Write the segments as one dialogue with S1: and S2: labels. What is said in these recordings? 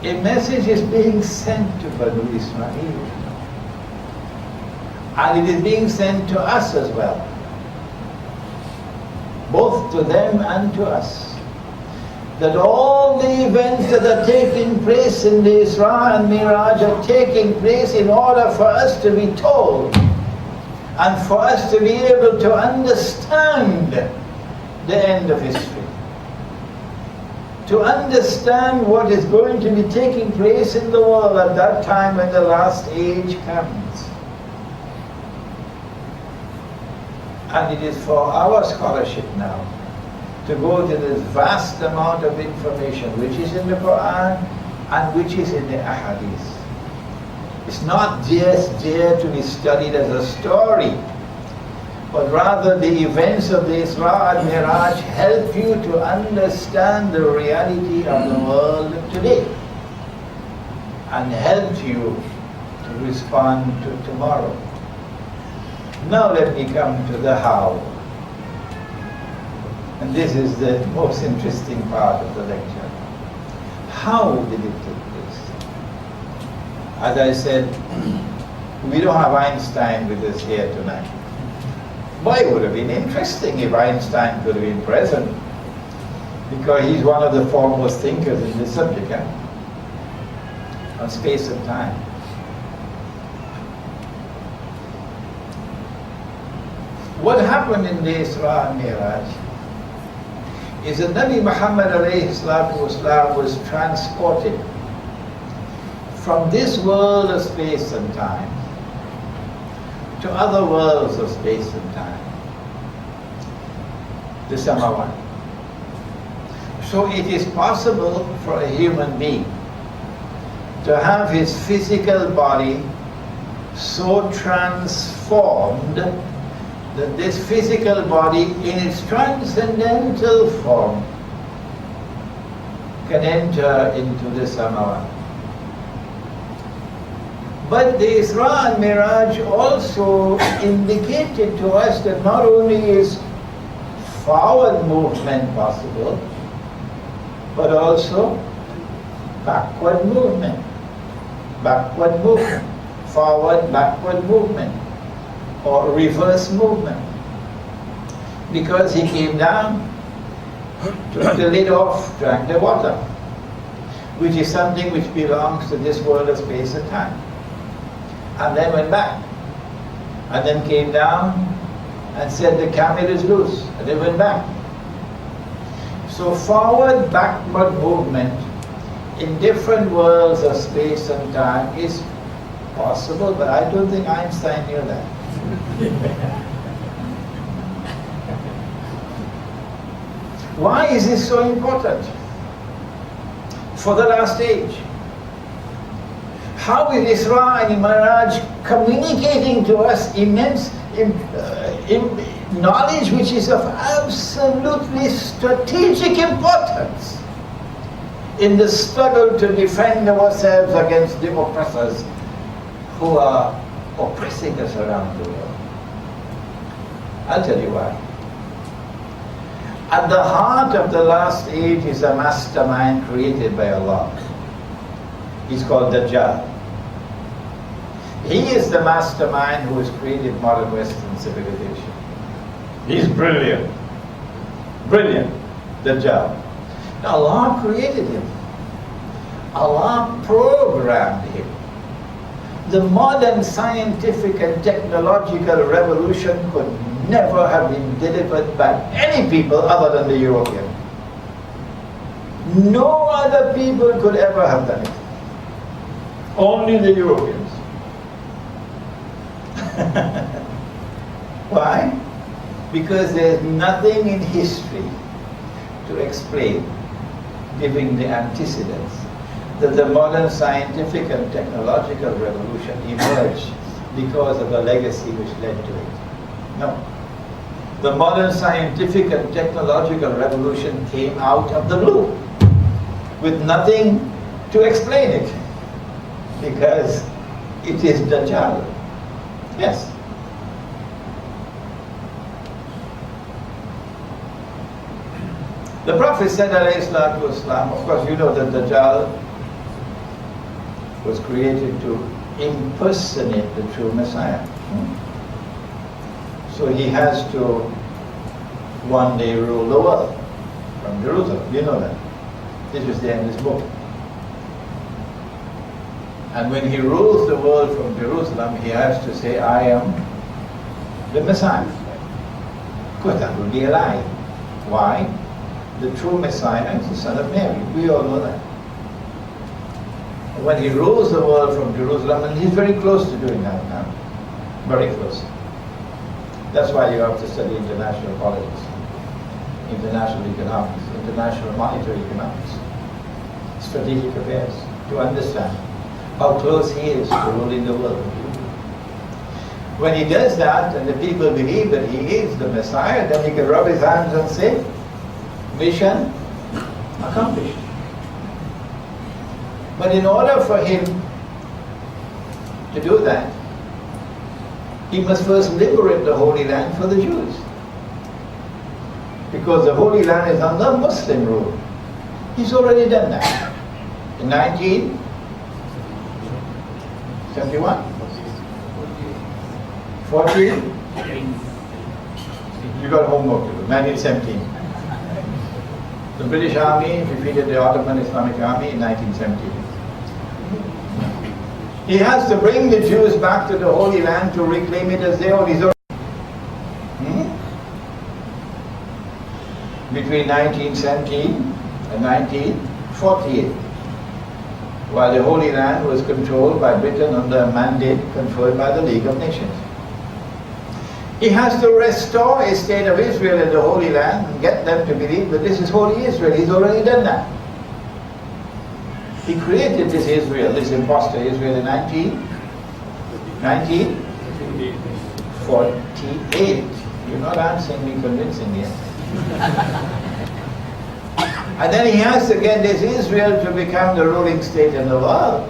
S1: A message is being sent to Banu Israel. And it is being sent to us as well. Both to them and to us. That all the events that are taking place in the Isra and Miraj are taking place in order for us to be told and for us to be able to understand the end of history. To understand what is going to be taking place in the world at that time when the last age comes. And it is for our scholarship now to go to this vast amount of information which is in the Quran and which is in the Ahadith. It's not just there to be studied as a story, but rather the events of the Isra and Miraj help you to understand the reality of the world today and help you to respond to tomorrow. Now let me come to the how. And this is the most interesting part of the lecture. How did it take place? As I said, we don't have Einstein with us here tonight. But it would have been interesting if Einstein could have been present, because he's one of the foremost thinkers in this subject, on space and time. What happened in the Isra and Miraj is that Nabi Muhammad ﷺ was transported from this world of space and time to other worlds of space and time, the Samawat. So it is possible for a human being to have his physical body so transformed that this physical body in its transcendental form can enter into the Samawat. But the Isra and Miraj also indicated to us that not only is forward movement possible, but also backward movement. Backward movement. Forward, backward movement. Or reverse movement. Because he came down, took the lid off, drank the water, which is something which belongs to this world of space and time. And then went back. And then came down and said the camel is loose. And then went back. So forward, backward movement in different worlds of space and time is possible, but I don't think Einstein knew that. Why is this so important for the last age? How is Isra and Miraj communicating to us immense knowledge which is of absolutely strategic importance in the struggle to defend ourselves against the oppressors who are oppressing us around the world? I'll tell you why. At the heart of the last age is a mastermind created by Allah. He's called Dajjal. He is the mastermind who has created modern Western civilization. He's brilliant. Brilliant. Dajjal. Now Allah created him. Allah programmed him. The modern scientific and technological revolution could never have been delivered by any people other than the European. No other people could ever have done it. Only the Europeans. Why? Because there's nothing in history to explain, giving the antecedents, that the modern scientific and technological revolution emerged because of the legacy which led to it. No. The modern scientific and technological revolution came out of the blue with nothing to explain it, because it is Dajjal. Yes. The Prophet said, alayhi salatu wasalam, of course you know that Dajjal was created to impersonate the true Messiah. So he has to one day rule the world from Jerusalem. You know that. This is the end of this book. And when he rules the world from Jerusalem, he has to say, I am the Messiah. Of course, that would be a lie. Why? The true Messiah is the son of Mary. We all know that. When he rules the world from Jerusalem, and he's very close to doing that now. Very close. That's why you have to study international politics, international economics, international monetary economics, strategic affairs, to understand how close he is to ruling the world. When he does that, and the people believe that he is the Messiah, then he can rub his hands and say, mission accomplished. But in order for him to do that, he must first liberate the Holy Land for the Jews. Because the Holy Land is under Muslim rule. He's already done that. In 1971? 14? You got homework to do. 1917. The British Army defeated the Ottoman Islamic Army in 1917. He has to bring the Jews back to the Holy Land to reclaim it as their own. Between 1917 and 1948, while the Holy Land was controlled by Britain under a mandate conferred by the League of Nations. He has to restore a state of Israel in the Holy Land and get them to believe that this is Holy Israel. He's already done that. He created this Israel, this imposter Israel in 1948. You're not answering me convincingly. And then he has to get this Israel to become the ruling state in the world.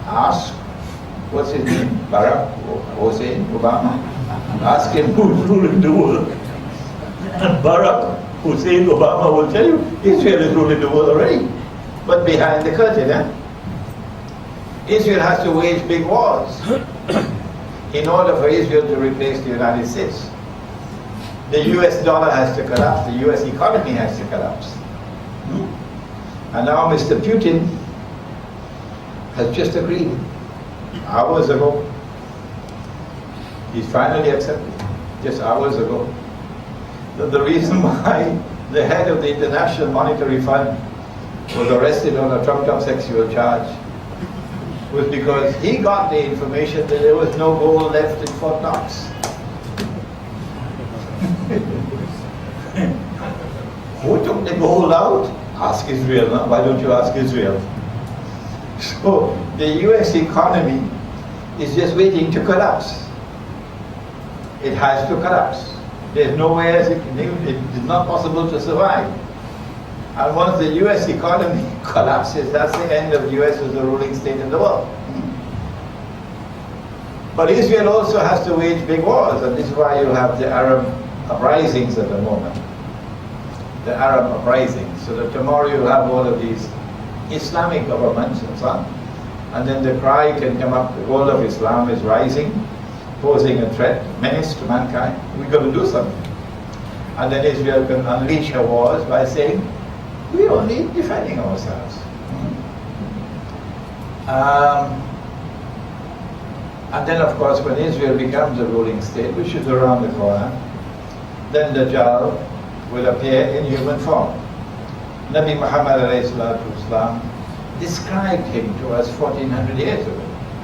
S1: Ask, what's his name? Barack Hussein Obama. Ask him who's ruling the world. And Barack Hussein Obama will tell you, Israel is ruling the world already. But behind the curtain, Israel has to wage big wars in order for Israel to replace the United States. The US dollar has to collapse, the US economy has to collapse. And now Mr. Putin has just agreed, hours ago. He's finally accepted, just hours ago, that the reason why the head of the International Monetary Fund was arrested on a trumped-up sexual charge was because he got the information that there was no gold left in Fort Knox. Who took the gold out? Ask Israel, no? Why don't you ask Israel? So the US economy is just waiting to collapse. It has to collapse. There's no way else it is not possible to survive. And once the US economy collapses, that's the end of the US as the ruling state in the world. But Israel also has to wage big wars, and this is why you have the Arab uprisings at the moment. The Arab uprisings. So that tomorrow you'll have all of these Islamic governments and so on. And then the cry can come up, the world of Islam is rising, posing a threat, menace to mankind. We've got to do something. And then Israel can unleash her wars by saying, we're only defending ourselves. And then of course when Israel becomes a ruling state, which is around the corner, then the Dajjal will appear in human form. Nabi Muhammad ﷺ described him to us 1400 years ago.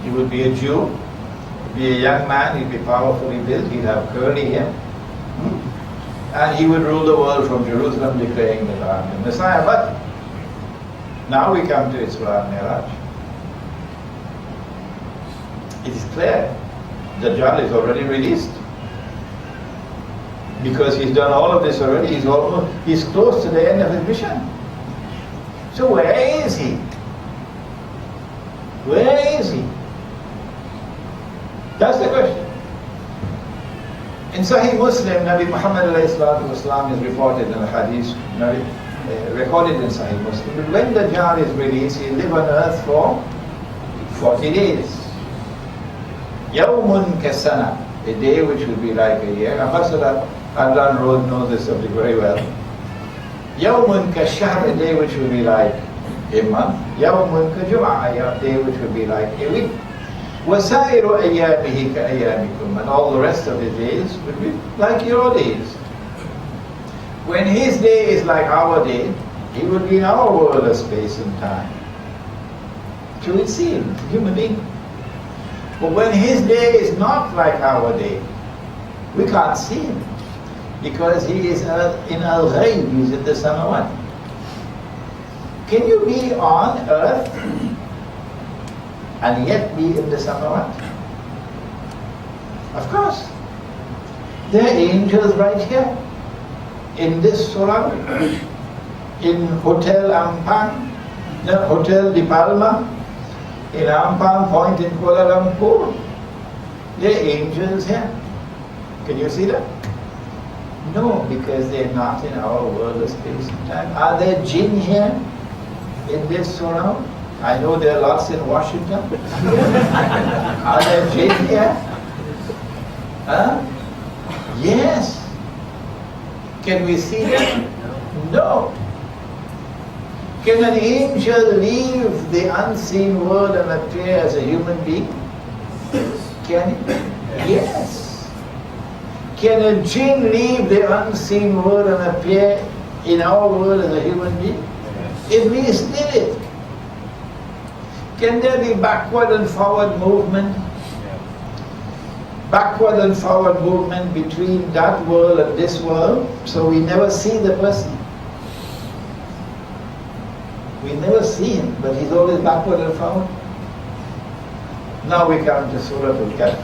S1: He would be a Jew, he'd be a young man, he'd be powerfully built, he'd have curly hair. And he would rule the world from Jerusalem, declaring that I am the Messiah. But now we come to Isra and Miraj. It is clear, the Dajjal is already released. Because he's done all of this already, he's close to the end of his mission. So where is he? Where is he? That's the question. In Sahih Muslim, Nabi Muhammad ﷺ is reported in a hadith recorded in Sahih Muslim. But when the Dajjal is released, he live on earth for 40 days. Yawmun kasana, a day which will be like a year. Ambassador Adlan Road knows this subject very well. Yawmun kashahr, a day which will be like a month. Yawmun kajum'ah, a day which will be like a week. Wasairu ayyamihi ka ayyamikum, and all the rest of his days will be like your days. When his day is like our day, he would be in our world of space and time. So we see him, human being. But when his day is not like our day, we can't see him. Because he is in al-ghayb, he is in the samawat. Can you be on earth and yet be in the samawat? Of course. There are angels right here, in this surah, in Hotel Ampang, no, Hotel Di Palma, in Ampang Point in Kuala Lumpur. There are angels here. Can you see that? No, because they're not in our world of space and time. Are there jinn here in this surah? I know there are lots in Washington. Are there jinn here? Huh? Yes. Can we see them? No. Can an angel leave the unseen world and appear as a human being? Can it? Yes. Can a jinn leave the unseen world and appear in our world as a human being? Iblis did it. Can there be backward and forward movement? Backward and forward movement between that world and this world, so we never see the person. We never see him, but he's always backward and forward. Now we come to Surah Al-Kahf.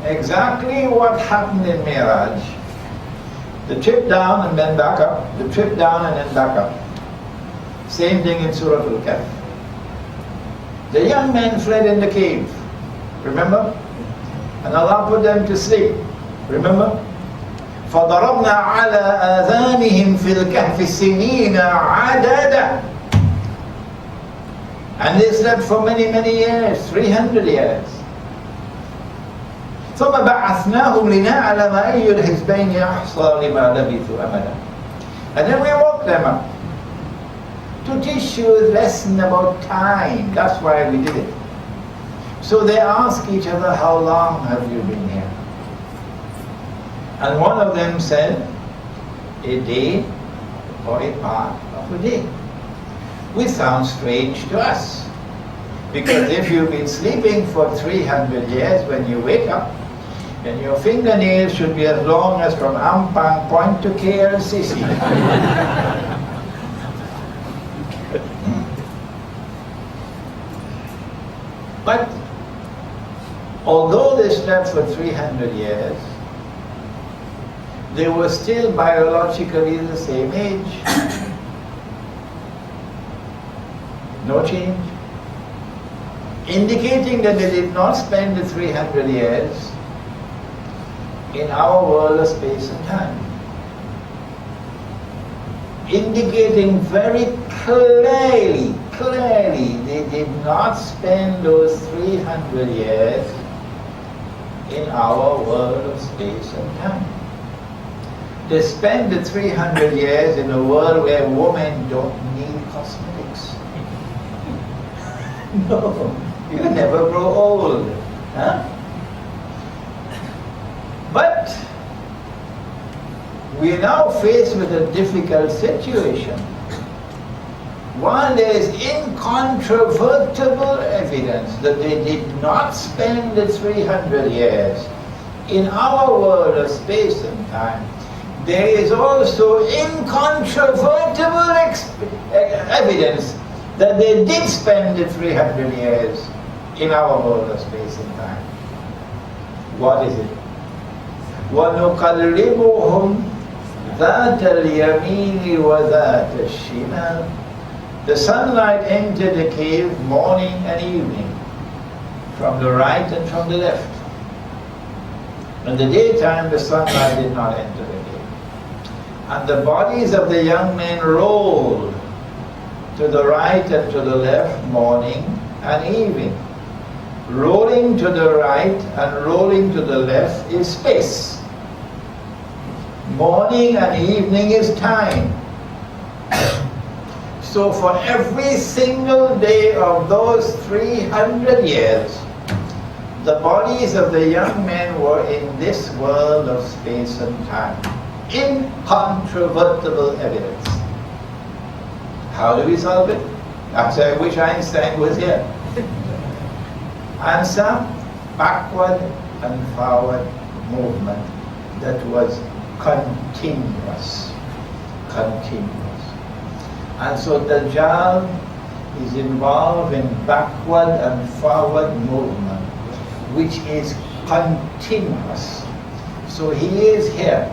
S1: Exactly what happened in Mi'raj. The trip down and then back up, the trip down and then back up. Same thing in Surah Al-Kahf. The young men fled in the cave, remember? And Allah put them to sleep, remember? فَضَرَبْنَا عَلَىٰ آذَانِهِمْ فِي الْكَهْفِ سِنِينَ عَدَدًا. And they slept for many, many years, 300 years. ثُمَّ بَعَثْنَاهُمْ لِنَعْلَمَ أَيُّ الْحِزْبَيْنِ أَحْصَىٰ لِمَا لَبِثُوا أَمَدًا. And then we woke them up to teach you a lesson about time. That's why we did it. So they ask each other, how long have you been here? And one of them said, a day or a part of a day. Which sounds strange to us. Because if you've been sleeping for 300 years, when you wake up, then your fingernails should be as long as from Ampang Point to KLCC. But although they slept for 300 years, they were still biologically the same age. No change. Indicating that they did not spend the 300 years in our world of space and time. Indicating very clearly, they did not spend those 300 years in our world of space and time. They spend the 300 years in a world where women don't need cosmetics. No, you never grow old. Huh? But we are now faced with a difficult situation. While there is incontrovertible evidence that they did not spend the 300 years in our world of space and time, there is also incontrovertible evidence that they did spend the 300 years in our world of space and time. What is it? وَنُقَلِّبُهُمْ ذَاتَ الْيَمِينِ وَذَاتَ الشِّمَالِ. The sunlight entered the cave morning and evening, from the right and from the left. In the daytime, the sunlight did not enter the cave. And the bodies of the young men rolled to the right and to the left morning and evening. Rolling to the right and rolling to the left is space. Morning and evening is time. So for every single day of those 300 years, the bodies of the young men were in this world of space and time. Incontrovertible evidence. How do we solve it? I wish Einstein was here. Answer: backward and forward movement that was continuous. Continuous. And so Dajjal is involved in backward and forward movement, which is continuous. So he is here.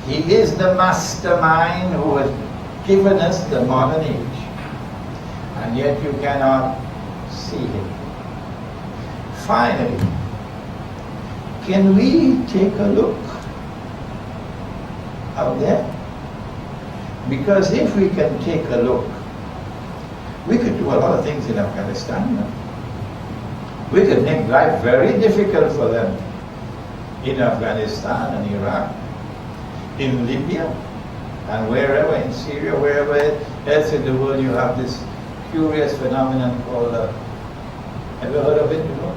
S1: He is the mastermind who has given us the modern age. And yet you cannot see him. Finally, can we take a look out there? Because if we can take a look, we could do a lot of things in Afghanistan now. We could make life very difficult for them in Afghanistan and Iraq, in Libya, and wherever, in Syria, wherever else in the world you have this curious phenomenon called, have you heard of it before?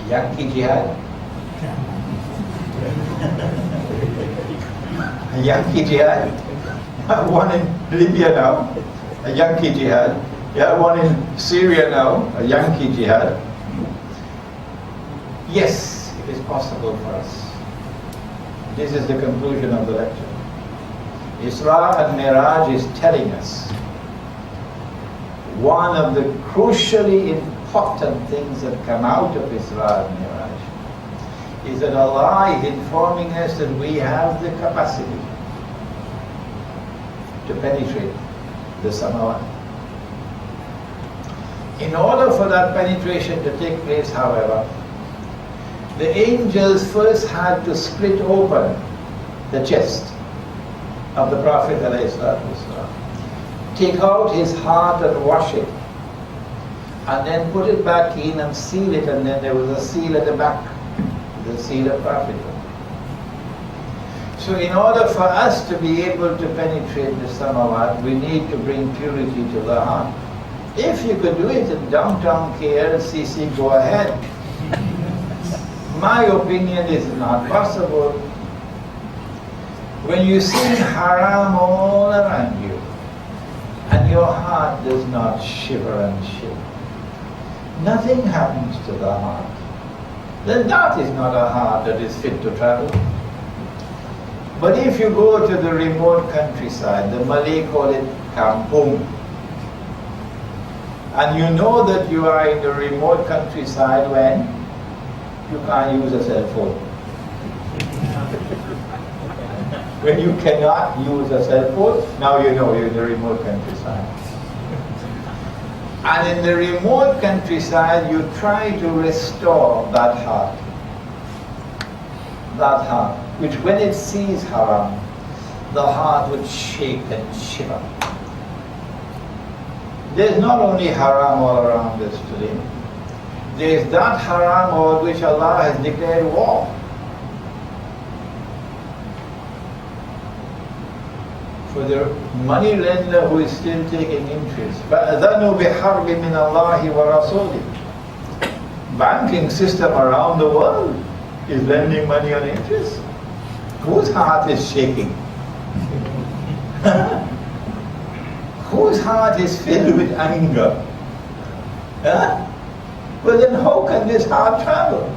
S1: Yankee Jihad. Yankee Jihad. One in Libya now, a Yankee Jihad. Yeah, one in Syria now, a Yankee Jihad. Yes, it is possible for us. This is the conclusion of the lecture. Isra and Miraj is telling us one of the crucially important things that come out of Isra and Miraj is that Allah is informing us that we have the capacity to penetrate the samawat. In order for that penetration to take place, however, the angels first had to split open the chest of the Prophet ﷺ, take out his heart and wash it, and then put it back in and seal it, and then there was a seal at the back, the seal of prophethood. So in order for us to be able to penetrate the samawat, we need to bring purity to the heart. If you could do it in downtown KLCC, go ahead. My opinion is not possible. When you see haram all around you, and your heart does not shiver and shake, nothing happens to the heart, then that is not a heart that is fit to travel. But if you go to the remote countryside, the Malay call it kampung, and you know that you are in the remote countryside when you can't use a cell phone. When you cannot use a cell phone, now you know you're in the remote countryside. And in the remote countryside, you try to restore that heart. That heart, which when it sees haram, the heart would shake and shiver. There's not only haram all around us today. There's that haram over which Allah has declared war. For the money lender who is still taking interest. فَأَذَنُوا بِحَرْبٍ مِّنَ اللَّهِ وَرَسُولِهِ. Banking system around the world is lending money on interest. Whose heart is shaking? Whose heart is filled with anger? Huh? Well then how can this heart travel?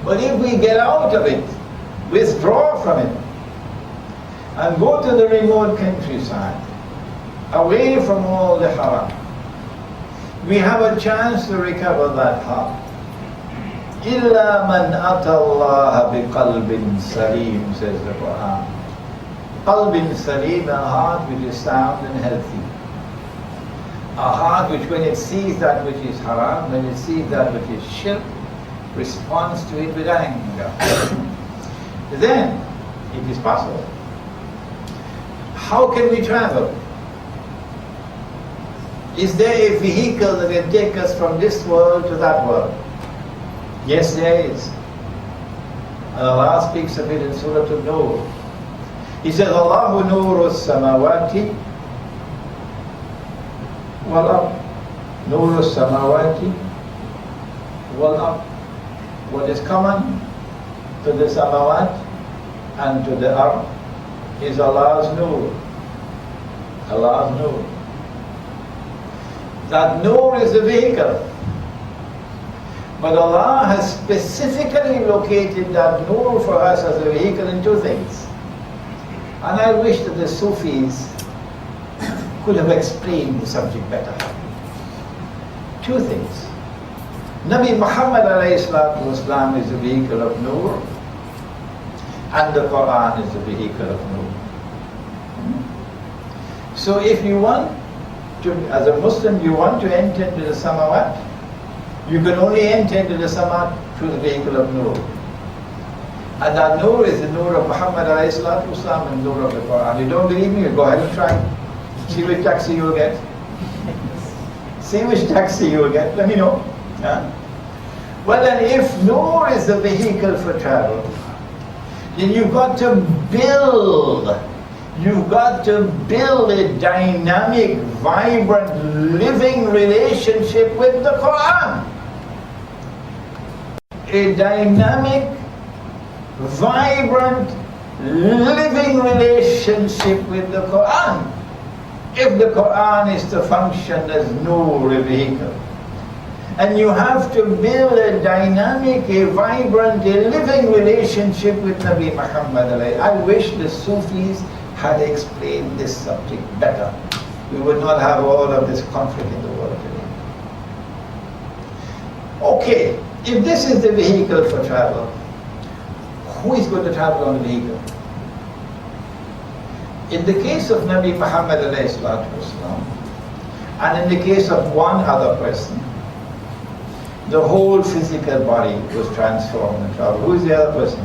S1: But if we get out of it, withdraw from it, and go to the remote countryside, away from all the haram, we have a chance to recover that heart. إِلَّا مَنْ أَتَى اللَّهَ بِقَلْبٍ سَلِيمٍ, says the Quran. Qalbin salim, a heart which is sound and healthy. A heart which when it sees that which is haram, when it sees that which is shirk, responds to it with anger. Then it is possible How can we travel? Is there a vehicle that can take us from this world to that world? Yes, there is. And Allah speaks of it in Surah An-Nur. He says, Allahu nuru samawati wal ard. Nuru samawati wal ard. What is common to the samawat and to the ard is Allah's nur. Allah's nur. That nur is the vehicle. But Allah has specifically located that nur for us as a vehicle in two things. And I wish that the Sufis could have explained the subject better. Two things. Nabi Muhammad ﷺ is the vehicle of nur, and the Quran is the vehicle of nur. So if you want to, as a Muslim, you want to enter into the samawat, you can only enter into the samawat through the vehicle of nur. And that nur is the nur of Muhammad ﷺ and nur of the Quran. You don't believe me? Go ahead and try. See which taxi you'll get. See which taxi you'll get. Let me know. Huh? Well then, if nur is the vehicle for travel, then you've got to build a dynamic, vibrant, living relationship with the Quran. A dynamic, vibrant, living relationship with the Quran. If the Quran is to function as nur, a vehicle. And you have to build a dynamic, a vibrant, a living relationship with Nabi Muhammad. I wish the Sufis had explained this subject better. We would not have all of this conflict in the world today. Okay, if this is the vehicle for travel, who is going to travel on the vehicle? In the case of Nabi Muhammad ﷺ, and in the case of one other person, the whole physical body was transformed and traveled. Who is the other person?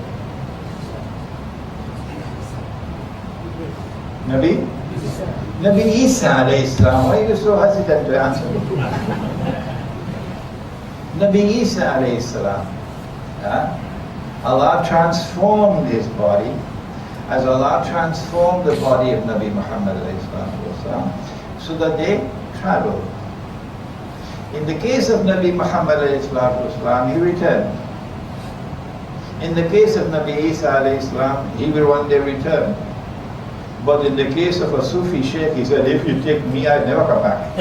S1: Nabi? Nabi Isa alayhi salam. Why are you so hesitant to answer me? Nabi Isa alayhi salam. Allah transformed his body as Allah transformed the body of Nabi Muhammad alayhi salam, so that they traveled. In the case of Nabi Muhammad alayhi salam, he returned. In the case of Nabi Isa alayhi salam, he will one day return. But in the case of a Sufi Sheikh, he said, if you take me, I'll never come back.